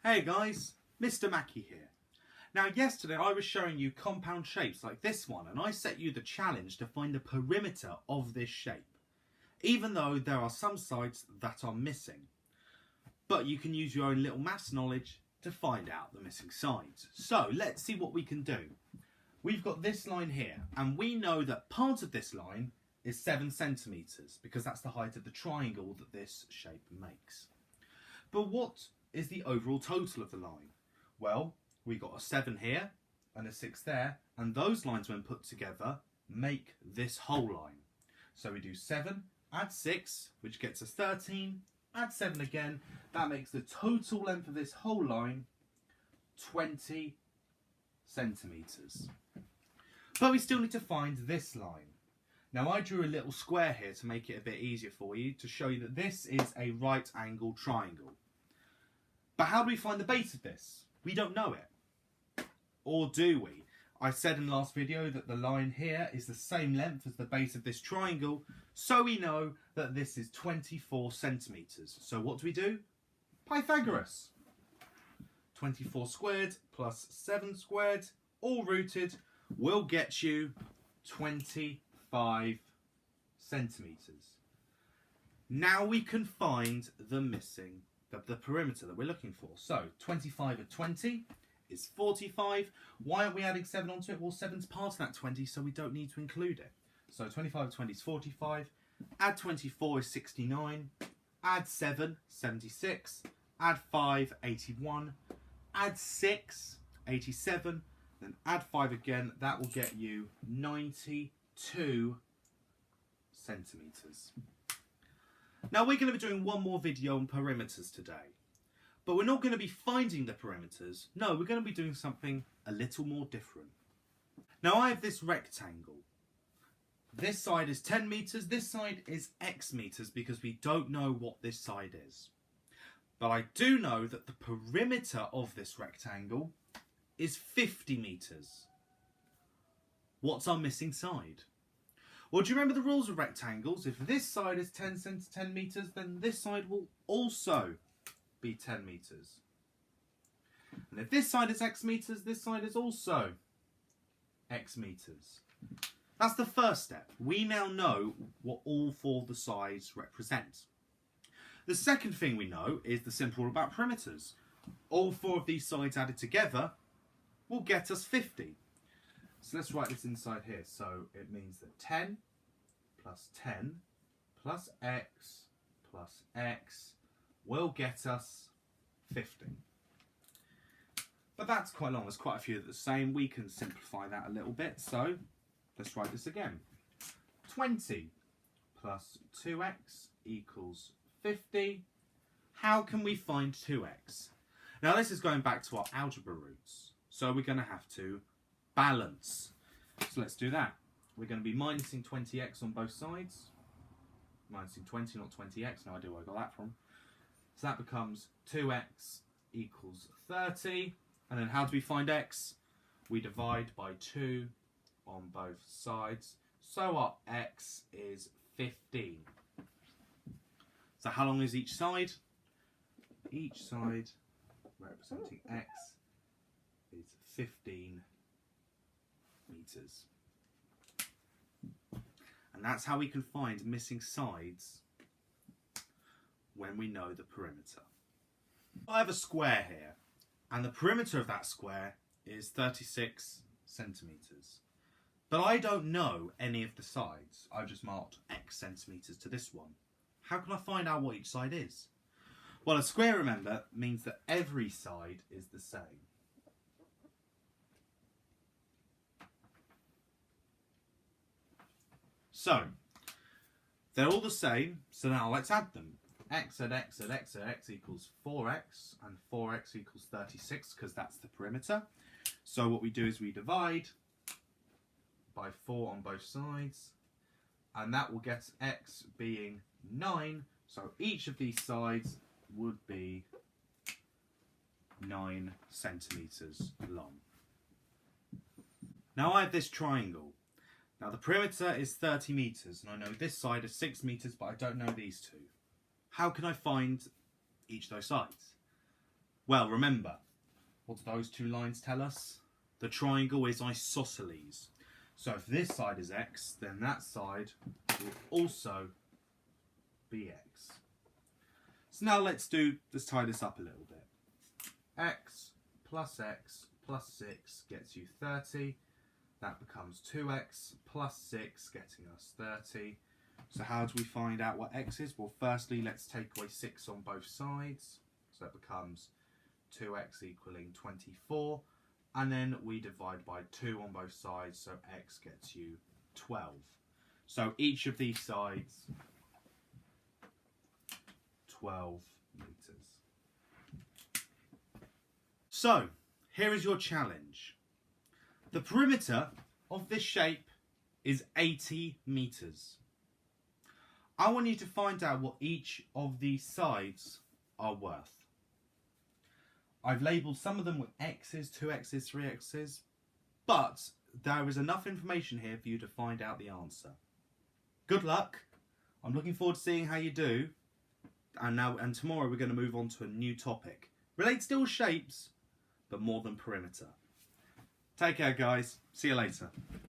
Hey guys, Mr. Mackey here. Now yesterday I was showing you compound shapes like this one, and I set you the challenge to find the perimeter of this shape, even though there are some sides that are missing. But you can use your own little maths knowledge to find out the missing sides. So let's see what we can do. We've got this line here, and we know that part of this line is 7 centimetres because that's the height of the triangle that this shape makes. But what is the overall total of the line? Well, we got a 7 here and a 6 there, and those lines when put together make this whole line. So we do 7, add 6, which gets us 13, add 7 again, that makes the total length of this whole line 20 centimetres. But we still need to find this line. Now I drew a little square here to make it a bit easier for you, to show you that this is a right angle triangle. But how do we find the base of this? We don't know it. Or do we? I said in the last video that the line here is the same length as the base of this triangle, so we know that this is 24 centimetres. So what do? Pythagoras. 24 squared plus 7 squared, all rooted, will get you 25 centimetres. Now we can find the missing the perimeter that we're looking for. So 25 of 20 is 45. Why aren't we adding 7 onto it? Well, 7's part of that 20, so we don't need to include it. So 25 of 20 is 45. Add 24 is 69. Add 7, 76. Add 5, 81. Add 6, 87. Then add 5 again. That will get you 92 centimetres. Now we're going to be doing one more video on perimeters today, but we're not going to be finding the perimeters. No, we're going to be doing something a little more different. Now I have this rectangle. This side is 10 meters, this side is X meters because we don't know what this side is. But I do know that the perimeter of this rectangle is 50 meters. What's our missing side? Well, do you remember the rules of rectangles? If this side is 10 meters, then this side will also be 10 meters. And if this side is X meters, this side is also X meters. That's the first step. We now know what all 4 of the sides represent. The second thing we know is the simple rule about perimeters. All 4 of these sides added together will get us 50. So let's write this inside here. So it means that 10 plus 10 plus x will get us 50. But that's quite long. There's quite a few that are the same. We can simplify that a little bit. So let's write this again. 20 plus 2x equals 50. How can we find 2x? Now this is going back to our algebra roots. So we're going to have to balance. So let's do that. We're going to be minusing 20x on both sides. Minusing 20, not 20x. No idea where I got that from. So that becomes 2x equals 30. And then how do we find x? We divide by 2 on both sides. So our x is 15. So how long is each side? Each side representing x is 15 meters. And that's how we can find missing sides when we know the perimeter. I have a square here, and the perimeter of that square is 36 centimeters. But I don't know any of the sides. I've just marked X centimeters to this one. How can I find out what each side is? Well, a square, remember, means that every side is the same. So, they're all the same, so now let's add them. X at x at x at x equals 4x, and 4x equals 36, because that's the perimeter. So what we do is we divide by 4 on both sides, and that will get x being 9, so each of these sides would be 9 centimeters long. Now I have this triangle. Now the perimeter is 30 meters, and I know this side is 6 meters, but I don't know these two. How can I find each of those sides? Well, remember, what do those two lines tell us? The triangle is isosceles. So if this side is x, then that side will also be x. So now let's tie this up a little bit. X plus 6 gets you 30. That becomes 2x plus 6 getting us 30. So how do we find out what x is? Well, firstly, let's take away 6 on both sides. So that becomes 2x equaling 24. And then we divide by 2 on both sides, so x gets you 12. So each of these sides, 12 meters. So, here is your challenge. The perimeter of this shape is 80 meters. I want you to find out what each of these sides are worth. I've labelled some of them with x's, 2x's, 3x's, but there is enough information here for you to find out the answer. Good luck. I'm looking forward to seeing how you do. And tomorrow we're going to move on to a new topic. Relate still shapes, but more than perimeter. Take care, guys. See you later.